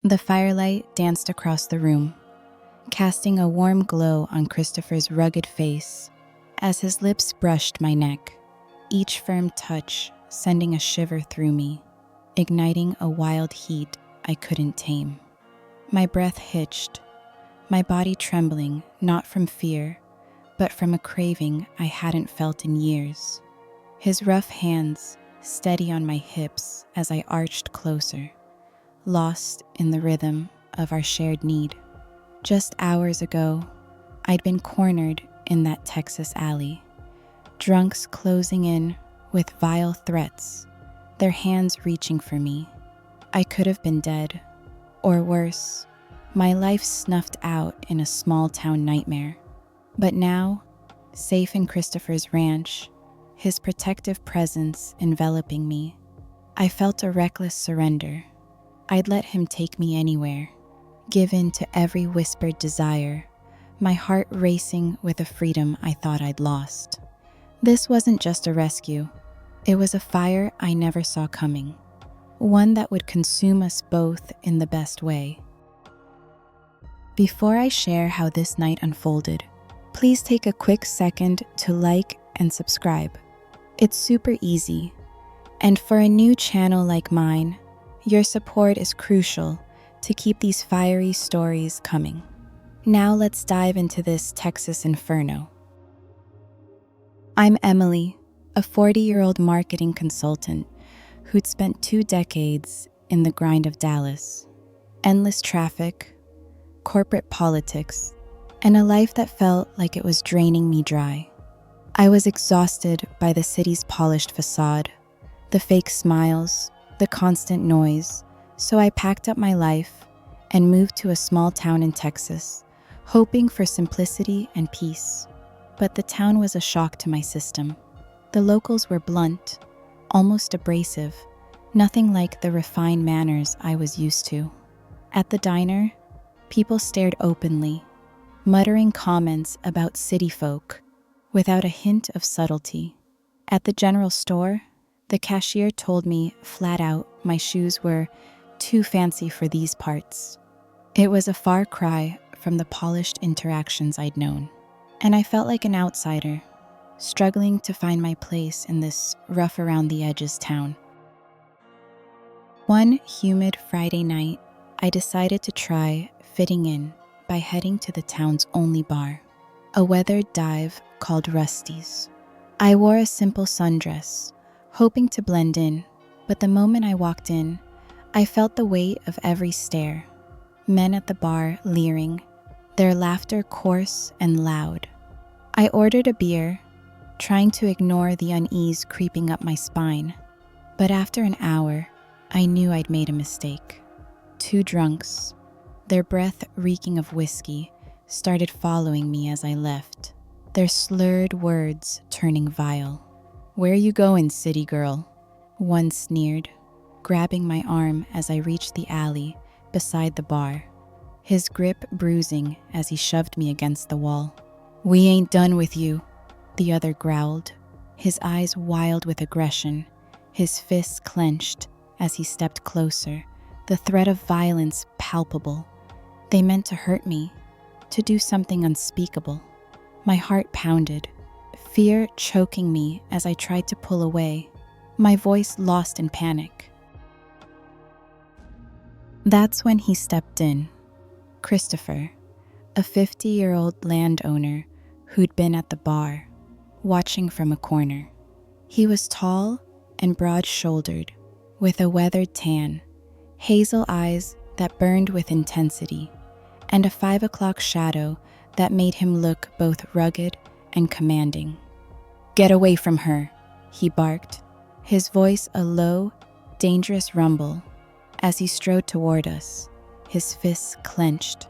The firelight danced across the room, casting a warm glow on Christopher's rugged face as his lips brushed my neck, each firm touch sending a shiver through me, igniting a wild heat I couldn't tame. My breath hitched, my body trembling not from fear, but from a craving I hadn't felt in years. His rough hands steady on my hips as I arched closer, lost in the rhythm of our shared need. Just hours ago, I'd been cornered in that Texas alley, drunks closing in with vile threats, their hands reaching for me. I could have been dead, or worse, my life snuffed out in a small-town nightmare. But now, safe in Christopher's ranch, his protective presence enveloping me, I felt a reckless surrender. I'd let him take me anywhere, give in to every whispered desire, my heart racing with a freedom I thought I'd lost. This wasn't just a rescue. It was a fire I never saw coming, one that would consume us both in the best way. Before I share how this night unfolded, please take a quick second to like and subscribe. It's super easy, and for a new channel like mine, your support is crucial to keep these fiery stories coming. Now let's dive into this Texas inferno. I'm Emily, a 40-year-old marketing consultant who'd spent 2 decades in the grind of Dallas. Endless traffic, corporate politics, and a life that felt like it was draining me dry. I was exhausted by the city's polished facade, the fake smiles, the constant noise, so I packed up my life and moved to a small town in Texas, hoping for simplicity and peace. But the town was a shock to my system. The locals were blunt, almost abrasive, nothing like the refined manners I was used to. At the diner, people stared openly, muttering comments about city folk without a hint of subtlety. At the general store, the cashier told me flat out my shoes were too fancy for these parts. It was a far cry from the polished interactions I'd known, and I felt like an outsider, struggling to find my place in this rough-around-the-edges town. One humid Friday night, I decided to try fitting in by heading to the town's only bar, a weathered dive called Rusty's. I wore a simple sundress, hoping to blend in, but the moment I walked in, I felt the weight of every stare. Men at the bar leering, their laughter coarse and loud. I ordered a beer, trying to ignore the unease creeping up my spine. But after an hour, I knew I'd made a mistake. 2 drunks, their breath reeking of whiskey, started following me as I left, their slurred words turning vile. "Where you going, city girl?" one sneered, grabbing my arm as I reached the alley beside the bar, his grip bruising as he shoved me against the wall. "We ain't done with you," the other growled, his eyes wild with aggression, his fists clenched as he stepped closer, the threat of violence palpable. They meant to hurt me, to do something unspeakable. My heart pounded, fear choking me as I tried to pull away, my voice lost in panic. That's when he stepped in. Christopher, a 50-year-old landowner who'd been at the bar, watching from a corner. He was tall and broad-shouldered, with a weathered tan, hazel eyes that burned with intensity, and a 5 o'clock shadow that made him look both rugged and commanding. "Get away from her," he barked, his voice a low, dangerous rumble as he strode toward us, his fists clenched.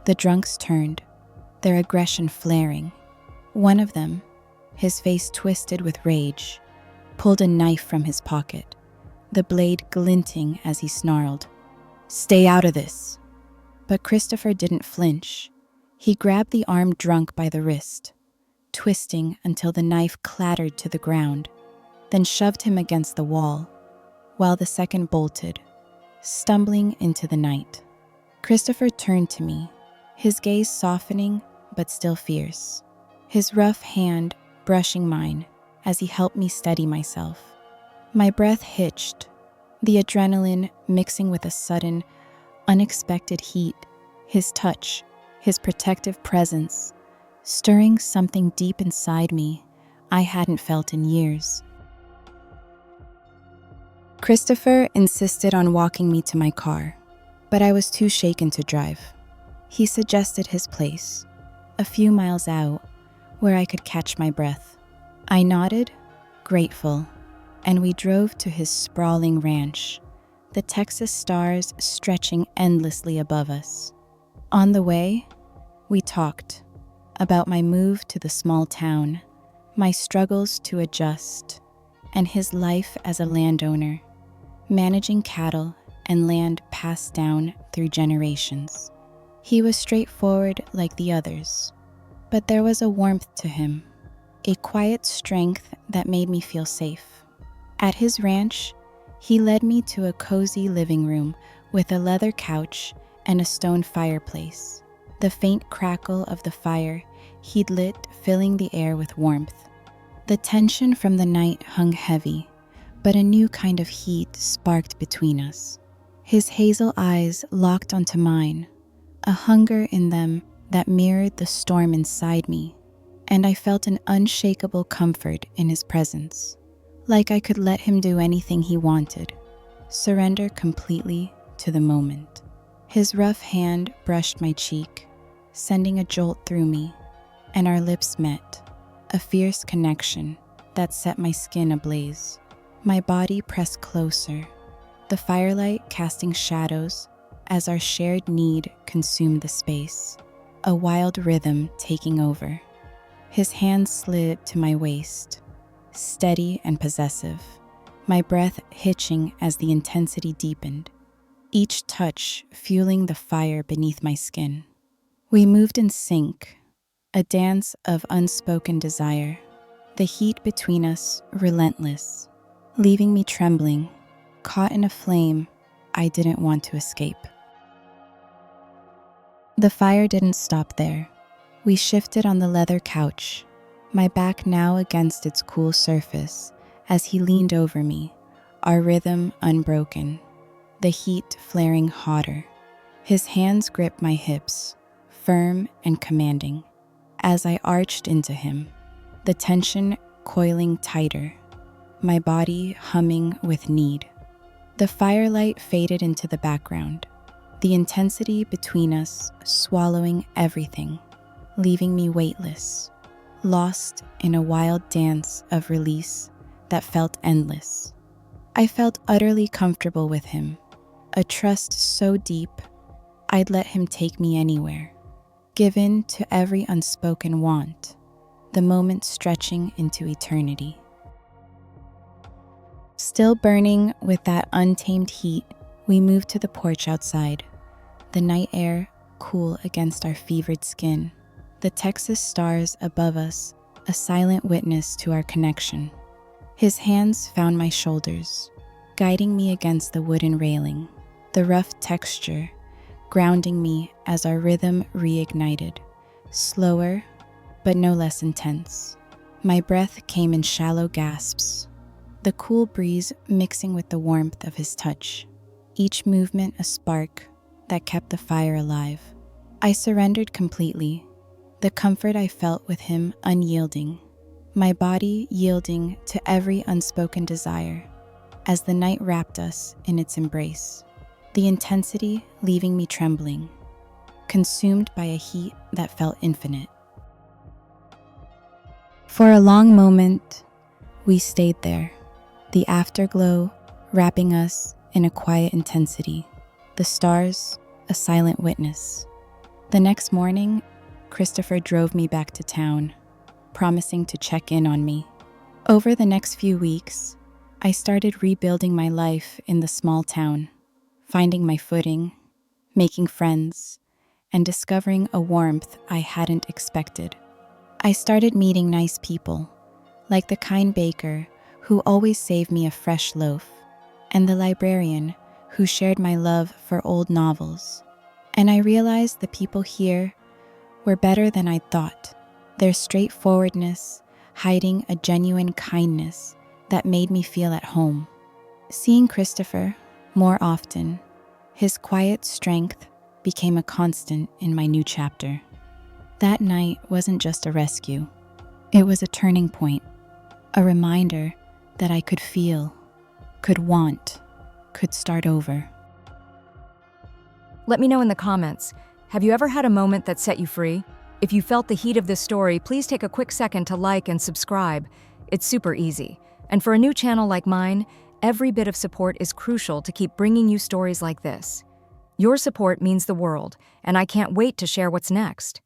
The drunks turned, their aggression flaring. One of them, his face twisted with rage, pulled a knife from his pocket, the blade glinting as he snarled, "Stay out of this." But Christopher didn't flinch. He grabbed the armed drunk by the wrist, twisting until the knife clattered to the ground, then shoved him against the wall, while the second bolted, stumbling into the night. Christopher turned to me, his gaze softening but still fierce, his rough hand brushing mine as he helped me steady myself. My breath hitched, the adrenaline mixing with a sudden, unexpected heat, his touch, his protective presence, stirring something deep inside me I hadn't felt in years. Christopher insisted on walking me to my car, but I was too shaken to drive. He suggested his place, a few miles out, where I could catch my breath. I nodded, grateful, and we drove to his sprawling ranch, the Texas stars stretching endlessly above us. On the way, we talked about my move to the small town, my struggles to adjust, and his life as a landowner, managing cattle and land passed down through generations. He was straightforward like the others, but there was a warmth to him, a quiet strength that made me feel safe. At his ranch, he led me to a cozy living room with a leather couch and a stone fireplace, the faint crackle of the fire he'd lit filling the air with warmth. The tension from the night hung heavy, but a new kind of heat sparked between us. His hazel eyes locked onto mine, a hunger in them that mirrored the storm inside me, and I felt an unshakable comfort in his presence, like I could let him do anything he wanted, surrender completely to the moment. His rough hand brushed my cheek, sending a jolt through me, and our lips met, a fierce connection that set my skin ablaze. My body pressed closer, the firelight casting shadows as our shared need consumed the space, a wild rhythm taking over. His hand slid to my waist, steady and possessive, my breath hitching as the intensity deepened, each touch fueling the fire beneath my skin. We moved in sync, a dance of unspoken desire, the heat between us relentless, leaving me trembling, caught in a flame I didn't want to escape. The fire didn't stop there. We shifted on the leather couch, my back now against its cool surface as he leaned over me, our rhythm unbroken, the heat flaring hotter. His hands gripped my hips, firm and commanding, as I arched into him, the tension coiling tighter, my body humming with need. The firelight faded into the background, the intensity between us swallowing everything, leaving me weightless, lost in a wild dance of release that felt endless. I felt utterly comfortable with him, a trust so deep I'd let him take me anywhere, given to every unspoken want, the moment stretching into eternity. Still burning with that untamed heat, we moved to the porch outside, the night air cool against our fevered skin, the Texas stars above us a silent witness to our connection. His hands found my shoulders, guiding me against the wooden railing, the rough texture grounding me as our rhythm reignited, slower but no less intense. My breath came in shallow gasps, the cool breeze mixing with the warmth of his touch, each movement a spark that kept the fire alive. I surrendered completely, the comfort I felt with him unyielding, my body yielding to every unspoken desire as the night wrapped us in its embrace, the intensity leaving me trembling, consumed by a heat that felt infinite. For a long moment, we stayed there, the afterglow wrapping us in a quiet intensity, the stars a silent witness. The next morning, Christopher drove me back to town, promising to check in on me. Over the next few weeks, I started rebuilding my life in the small town, finding my footing, making friends, and discovering a warmth I hadn't expected. I started meeting nice people, like the kind baker who always saved me a fresh loaf, and the librarian who shared my love for old novels. And I realized the people here were better than I'd thought. Their straightforwardness hiding a genuine kindness that made me feel at home. Seeing Christopher more often, his quiet strength became a constant in my new chapter. That night wasn't just a rescue. It was a turning point, a reminder that I could feel, could want, could start over. Let me know in the comments, have you ever had a moment that set you free? If you felt the heat of this story, please take a quick second to like and subscribe. It's super easy. And for a new channel like mine, every bit of support is crucial to keep bringing you stories like this. Your support means the world, and I can't wait to share what's next.